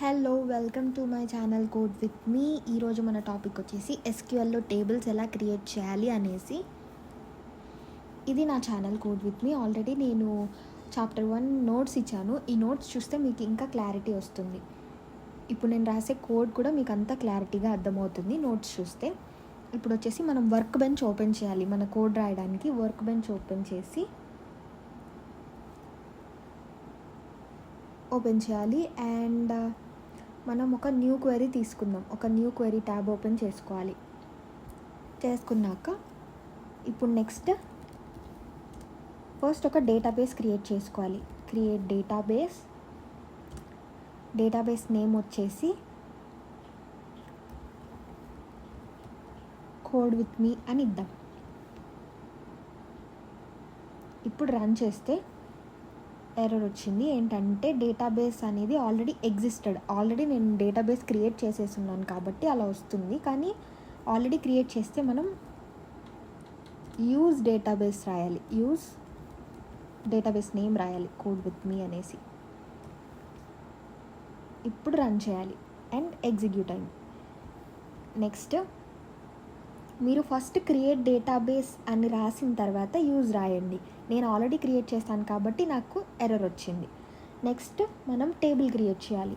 Hello, welcome to my channel code with me. ఈరోజు మన topic వచ్చేసి ఎస్క్యూఎల్లో టేబుల్స్ ఎలా క్రియేట్ చేయాలి అనేసి. ఇది నా channel code with me. Already నేను చాప్టర్ 1 నోట్స్ ఇచ్చాను. ఈ నోట్స్ చూస్తే మీకు ఇంకా క్లారిటీ వస్తుంది. ఇప్పుడు నేను రాసే కోడ్ కూడా మీకు అంతా క్లారిటీగా అర్థమవుతుంది నోట్స్ చూస్తే. ఇప్పుడు వచ్చేసి మనం వర్క్ బెంచ్ ఓపెన్ చేయాలి. మన కోడ్ రాయడానికి వర్క్ బెంచ్ ఓపెన్ చేయాలి. అండ్ మనం ఒక న్యూ క్వెరీ తీసుకుందాం. ఒక న్యూ క్వెరీ ట్యాబ్ ఓపెన్ చేసుకున్నాక ఇప్పుడు ఫస్ట్ ఒక డేటాబేస్ క్రియేట్ చేసుకోవాలి. క్రియేట్ డేటాబేస్ నేమ్ వచ్చేసి కోడ్ విత్ మీ అని ఇద్దాం. ఇప్పుడు రన్ చేస్తే ఎర్రర్ వచ్చింది. ఏంటంటే డేటాబేస్ అనేది ఆల్రెడీ నేను డేటాబేస్ క్రియేట్ చేసేస్తున్నాను కాబట్టి అలా వస్తుంది. కానీ ఆల్రెడీ క్రియేట్ చేస్తే మనం యూజ్ డేటాబేస్ రాయాలి. యూజ్ డేటాబేస్ నేమ్ రాయాలి కోడ్ విత్ మీ అనేసి. ఇప్పుడు రన్ చేయాలి అండ్ ఎగ్జిక్యూట్ అయింది. నెక్స్ట్ మీరు ఫస్ట్ క్రియేట్ డేటాబేస్ అని రాసిన తర్వాత యూజ్ రాయండి. నేను ఆల్రెడీ క్రియేట్ చేస్తాను కాబట్టి నాకు ఎర్రర్ వచ్చింది. నెక్స్ట్ మనం టేబుల్ క్రియేట్ చేయాలి.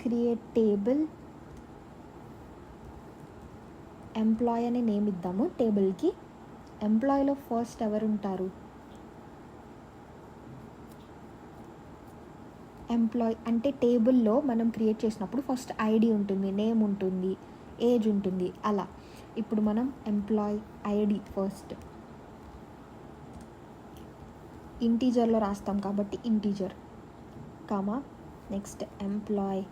క్రియేట్ టేబుల్, ఎంప్లాయ్ అనే నేమ్ ఇద్దాము టేబుల్కి. ఎంప్లాయ్లో ఫస్ట్ ఎవరు ఉంటారు? ఎంప్లాయ్ అంటే టేబుల్లో మనం క్రియేట్ చేసినప్పుడు ఫస్ట్ ఐడి ఉంటుంది, నేమ్ ఉంటుంది, ఏజ్ ఉంటుంది, అలా. ఇప్పుడు మనం ఎంప్లాయ్ ఐడి ఫస్ట్ ఇంటీజర్లో రాస్తాం కాబట్టి integer, comma next employee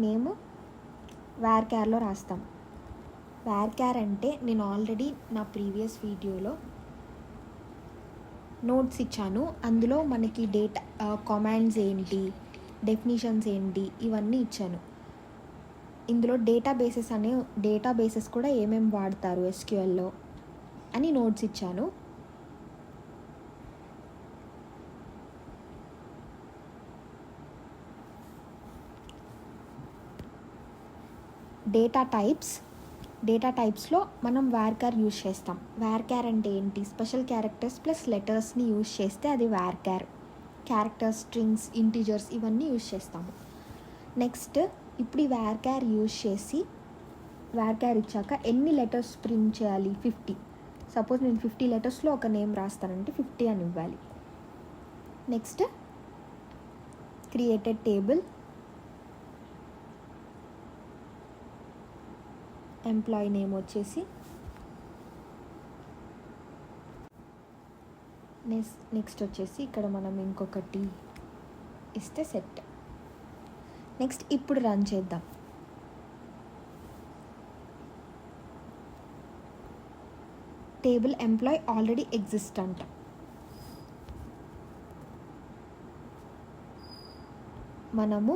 name varchar రాస్తాం. varchar అంటే నేను ఆల్రెడీ నా ప్రీవియస్ వీడియోలో నోట్స్ ఇచ్చాను. అందులో మనకి కమాండ్స్ ఏంటి, డెఫినిషన్స్ ఏంటి, ఇవన్నీ ఇచ్చాను. ఇందులో డేటాబేసెస్ కూడా ఏమేమి వాడతారు ఎస్క్యూఎల్లో అని నోట్స్ ఇచ్చాను. డేటా టైప్స్లో మనం varchar యూజ్ చేస్తాం. varchar అంటే ఏంటి? స్పెషల్ క్యారెక్టర్స్ ప్లస్ లెటర్స్ని యూజ్ చేస్తే అది varchar. క్యారెక్టర్స్, స్ట్రింగ్స్, ఇంటీజర్స్ ఇవన్నీ యూజ్ చేస్తాము. నెక్స్ట్ ఇప్పుడు ఈ varchar యూజ్ చేసి varchar ఇచ్చాక ఎన్ని లెటర్స్ ప్రింట్ చేయాలి? 50. సపోజ్ నేను 50 లెటర్స్లో ఒక నేమ్ రాస్తానంటే 50 అని ఇవ్వాలి. Next created table, employee name వచ్చేసి నెక్స్ట్ వచ్చేసి ఇక్కడ మనం ఇంకొకటి ఇస్తే సెట్. నెక్స్ట్ ఇప్పుడు రన్ చేద్దాం. టేబుల్ ఎంప్లాయ్ ఆల్రెడీ ఎగ్జిస్ట్ అంట. మనము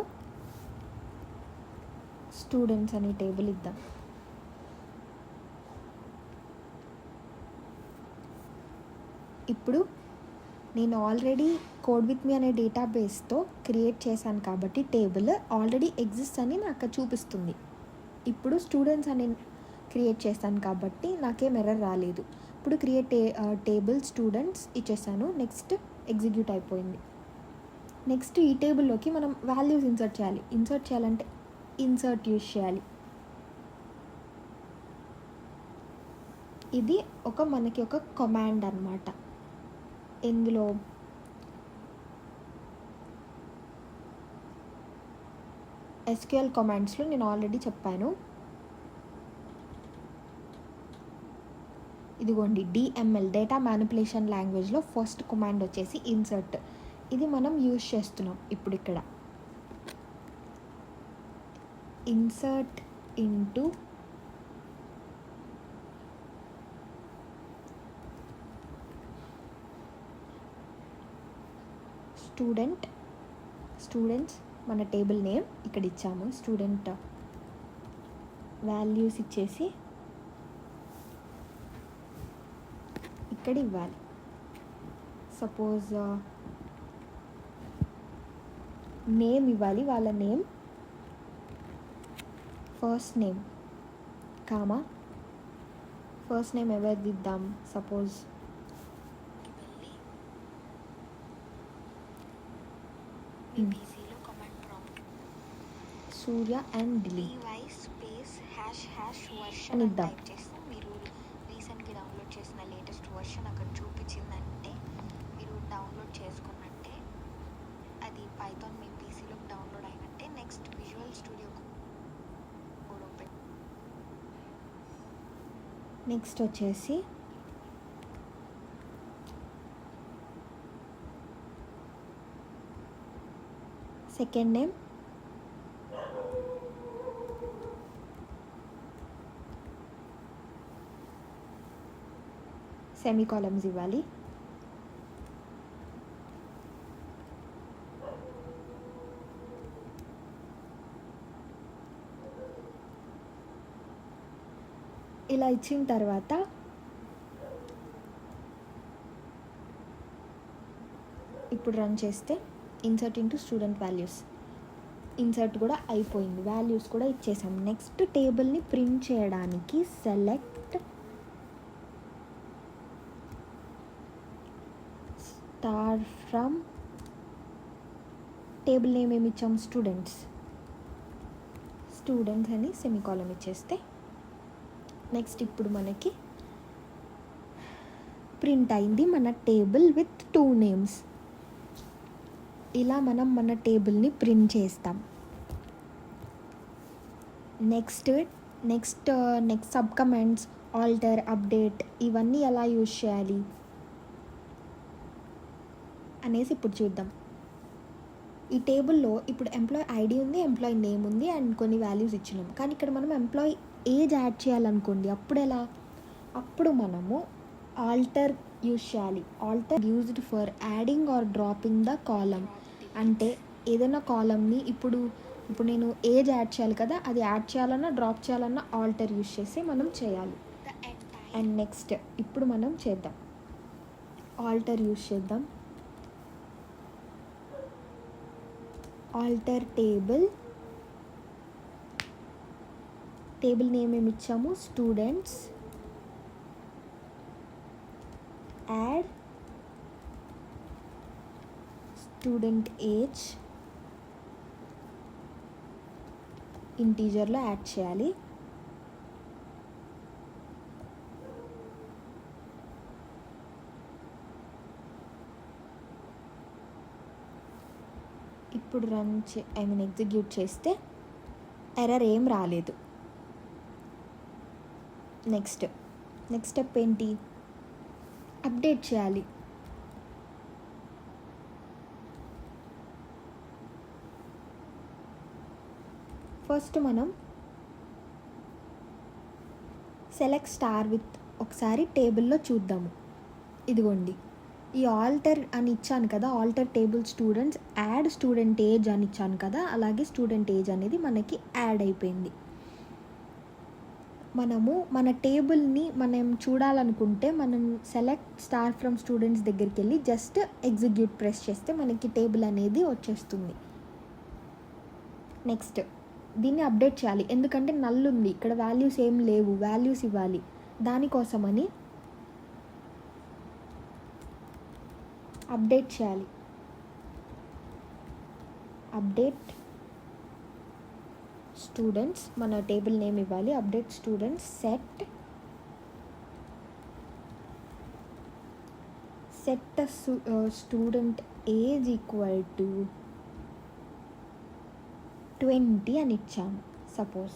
స్టూడెంట్స్ అనే టేబుల్ ఇద్దాం. ఇప్పుడు నేను ఆల్రెడీ కోడ్ విత్ మీ అనే డేటాబేస్తో క్రియేట్ చేశాను కాబట్టి టేబుల్ ఆల్రెడీ ఎగ్జిస్ట్ అని నాకు చూపిస్తుంది. ఇప్పుడు స్టూడెంట్స్ అని క్రియేట్ చేశాను కాబట్టి నాకేం ఎర్రర్ రాలేదు. ఇప్పుడు క్రియేట్ టేబుల్ స్టూడెంట్స్ ఇచ్చేసాను. నెక్స్ట్ ఎగ్జిక్యూట్ అయిపోయింది. నెక్స్ట్ ఈ టేబుల్లోకి మనం వాల్యూస్ ఇన్సర్ట్ చేయాలంటే ఇన్సర్ట్ యూజ్ చేయాలి. ఇది మనకి ఒక కమాండ్ అన్నమాట. ఇందులో ఎస్క్యూఎల్ కమాండ్స్లో నేను ఆల్రెడీ చెప్పాను. ఇదిగోండి, డిఎంఎల్ డేటా మ్యానిపులేషన్ లాంగ్వేజ్లో ఫస్ట్ కమాండ్ వచ్చేసి ఇన్సర్ట్. ఇది మనం యూజ్ చేస్తున్నాం ఇప్పుడు ఇక్కడ. ఇన్సర్ట్ ఇంటూ స్టూడెంట్స్ మన టేబుల్ నేమ్ ఇక్కడ ఇచ్చాము. స్టూడెంట్ వాల్యూస్ ఇచ్చేసి ఇక్కడ ఇవ్వాలి. సపోజ్ నేమ్ ఇవ్వాలి, వాళ్ళ name, first name comma first name ఎవరిది ఇద్దాం, సపోజ్ సూర్య అండ్ డిలీట్ అని ఇద్దాం. మీరు రీసెంట్గా డౌన్లోడ్ చేసిన లేటెస్ట్ వర్షన్ అక్కడ చూపించిందంటే మీరు డౌన్లోడ్ చేసుకున్నట్టే, అది పైథాన్ మీ పీసీలోకి డౌన్లోడ్ అయినట్టే. Next visual studio code open. Next వచ్చేసి సెకండ్ నేమ్, సెమీకాలమ్స్ ఇవ్వాలి. ఇలా ఇచ్చిన తర్వాత ఇప్పుడు రన్ చేస్తే insert into student values, insert కూడా అయిపోయింది, వాల్యూస్ కూడా ఇచ్చేసాం. నెక్స్ట్ టేబుల్ని ప్రింట్ చేయడానికి select star from table name ఏమి ఇచ్చాం, స్టూడెంట్స్ అని సెమీకాలమ్ ఇచ్చేస్తే నెక్స్ట్ ఇప్పుడు మనకి ప్రింట్ అయింది మన టేబుల్ విత్ 2 నేమ్స్. ఇలా మనం మన టేబుల్ని ప్రింట్ చేస్తాం. Next sub comments, alter, update ఇవన్నీ ఎలా యూజ్ చేయాలి అనేసి ఇప్పుడు చూద్దాం. ఈ టేబుల్లో ఇప్పుడు ఎంప్లాయ్ ఐడి ఉంది, ఎంప్లాయీ నేమ్ ఉంది అండ్ కొన్ని వాల్యూస్ ఇచ్చినాం. కానీ ఇక్కడ మనం ఎంప్లాయీ ఏజ్ యాడ్ చేయాలనుకోండి, అప్పుడు మనము ఆల్టర్ యూజ్ చేయాలి. Alter used for adding or dropping the column. అంటే ఏదైనా కాలమ్ని ఇప్పుడు నేను ఏజ్ యాడ్ చేయాలి కదా, అది యాడ్ చేయాలన్నా డ్రాప్ చేయాలన్నా ఆల్టర్ యూజ్ చేసి మనం చేయాలి. అండ్ నెక్స్ట్ ఇప్పుడు మనం చేద్దాం, ఆల్టర్ యూజ్ చేద్దాం. ఆల్టర్ టేబుల్ నేమ్ ఏమి ఇచ్చాము, స్టూడెంట్స్, యాడ్ స్టూడెంట్ ఏజ్, ఇంటీజర్లో యాడ్ చేయాలి. ఇప్పుడు ఎగ్జిక్యూట్ చేస్తే ఎర్రర్ ఏం రాలేదు. నెక్స్ట్ స్టెప్ ఏంటి, అప్డేట్ చేయాలి. ఫస్ట్ మనం సెలెక్ట్ స్టార్ విత్ ఒకసారి టేబుల్లో చూద్దాము. ఇదిగోండి, ఈ ఆల్టర్ అని ఇచ్చాను కదా, alter table students, add student age అని ఇచ్చాను కదా, అలాగే స్టూడెంట్ ఏజ్ అనేది మనకి యాడ్ అయిపోయింది. మనము మన టేబుల్ని మనం చూడాలనుకుంటే మనం సెలెక్ట్ స్టార్ ఫ్రమ్ స్టూడెంట్స్ దగ్గరికి వెళ్ళి జస్ట్ ఎగ్జిక్యూట్ ప్రెస్ చేస్తే మనకి టేబుల్ అనేది వచ్చేస్తుంది. నెక్స్ట్ దీన్ని అప్డేట్ చేయాలి, ఎందుకంటే నల్ ఉంది, ఇక్కడ వాల్యూస్ ఏం లేవు, వాల్యూస్ ఇవ్వాలి. దానికోసమని అప్డేట్ చేయాలి. అప్డేట్ స్టూడెంట్స్, మన టేబుల్ నేమ్ ఇవ్వాలి. Update students set student age equal to 20 అని ఇచ్చాము సపోజ్.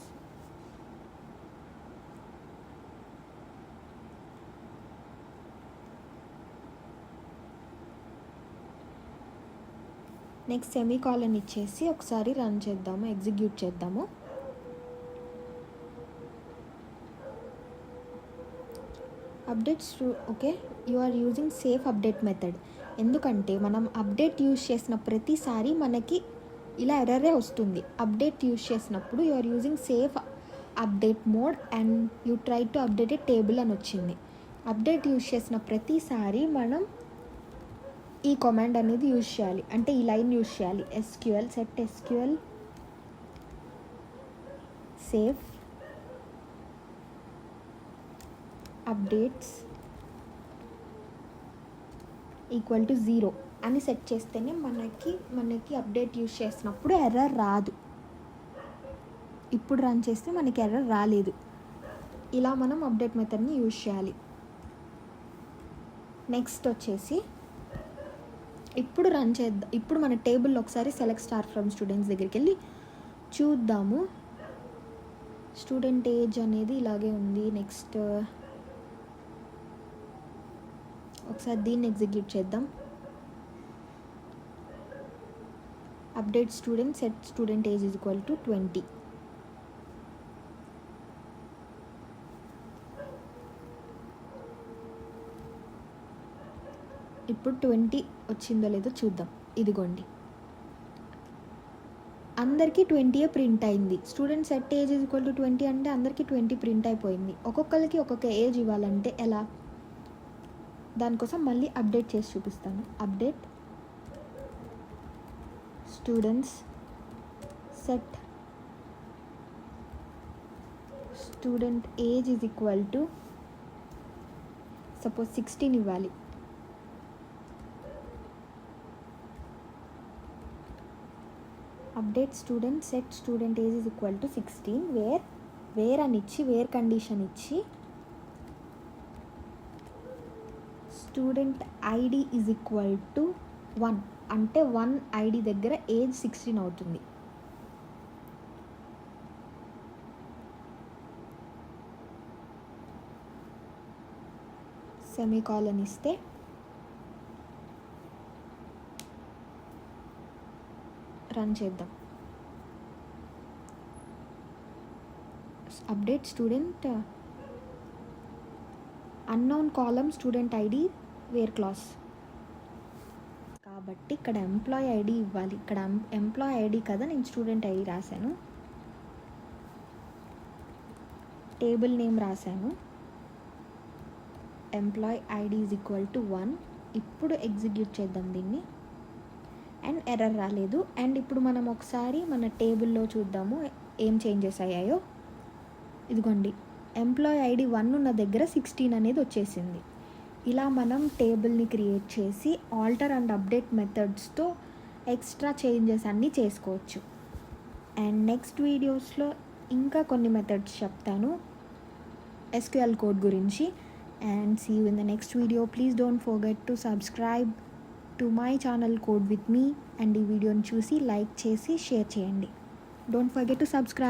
నెక్స్ట్ సెమీకాలన్ ఇచ్చేసి ఒకసారి రన్ చేద్దాము, ఎగ్జిక్యూట్ చేద్దాము. Updates okay, you are using safe update method. ఎందుకంటే మనం అప్డేట్ యూజ్ చేసిన ప్రతిసారి మనకి ఇలా ఎర్రరే వస్తుంది. అప్డేట్ యూజ్ చేసినప్పుడు you are using safe update mode and you try to update a table అని వచ్చింది. అప్డేట్ యూజ్ చేసిన ప్రతిసారి మనం ఈ కమాండ్ అనేది యూజ్ చేయాలి, అంటే ఈ లైన్ యూజ్ చేయాలి. SQL set SQL safe updates equal to 0 అని సెట్ చేస్తేనే మనకి అప్డేట్ యూజ్ చేసినప్పుడు ఎర్రర్ రాదు. ఇప్పుడు రన్ చేస్తే మనకి ఎర్రర్ రాలేదు. ఇలా మనం అప్డేట్ మెథడ్ని యూజ్ చేయాలి. నెక్స్ట్ వచ్చేసి ఇప్పుడు రన్ చేద్దాం. ఇప్పుడు మన టేబుల్లో ఒకసారి సెలెక్ట్ స్టార్ ఫ్రమ్ స్టూడెంట్స్ దగ్గరికి వెళ్ళి చూద్దాము. స్టూడెంట్ ఏజ్ అనేది ఇలాగే ఉంది. నెక్స్ట్ ఒకసారి దీన్ని ఎగ్జిక్యూట్ చేద్దాం. Update student set student age is equal to 20. ఇప్పుడు 20 వచ్చిందో లేదో చూద్దాం. ఇదిగోండి, అందరికీ 20 ప్రింట్ అయింది. Student set age is equal to 20 అంటే అందరికీ 20 ప్రింట్ అయిపోయింది. ఒక్కొక్కరికి ఒక్కొక్క ఏజ్ ఇవ్వాలంటే ఎలా? దానికోసం మళ్ళీ అప్డేట్ చేసి చూపిస్తాను. Update students set student age is equal to suppose 16 ఇవ్వాలి. Update student set student age is equal to 16 where అని ఇచ్చి వేర్ కండిషన్ ఇచ్చి student ID is equal to 1 అంటే 1 ఐడి దగ్గర ఏజ్ 16 అవుతుంది. సెమీకాలన్ ఇస్తే రన్ చేద్దాం. Update student unknown column student ID where clause. కాబట్టి ఇక్కడ ఎంప్లాయ్ ఐడి ఇవ్వాలి. ఇక్కడ ఎంప్లాయ్ ఐడి కదా, నేను స్టూడెంట్ ఐడి రాశాను. టేబుల్ నేమ్ రాశాను. Employee ID is equal to 1. ఇప్పుడు ఎగ్జిక్యూట్ చేద్దాం దీన్ని. అండ్ ఎర్రర్ రాలేదు. అండ్ ఇప్పుడు మనం ఒకసారి మన టేబుల్లో చూద్దాము ఏం చేంజెస్ అయ్యాయో. ఇదిగోండి, ఎంప్లాయ్ ఐడి 1 ఉన్న దగ్గర 16 అనేది వచ్చేసింది. ఇలా మనం టేబుల్ని క్రియేట్ చేసి ఆల్టర్ అండ్ అప్డేట్ మెథడ్స్తో ఎక్స్ట్రా చేంజెస్ అన్నీ చేసుకోవచ్చు. అండ్ నెక్స్ట్ వీడియోస్లో ఇంకా కొన్ని మెథడ్స్ చెప్తాను SQL కోడ్ గురించి. And see you in the next video. Please don't forget to subscribe to my channel code with me. And ఈ వీడియోని చూసి లైక్ చేసి షేర్ చేయండి. Don't forget to subscribe.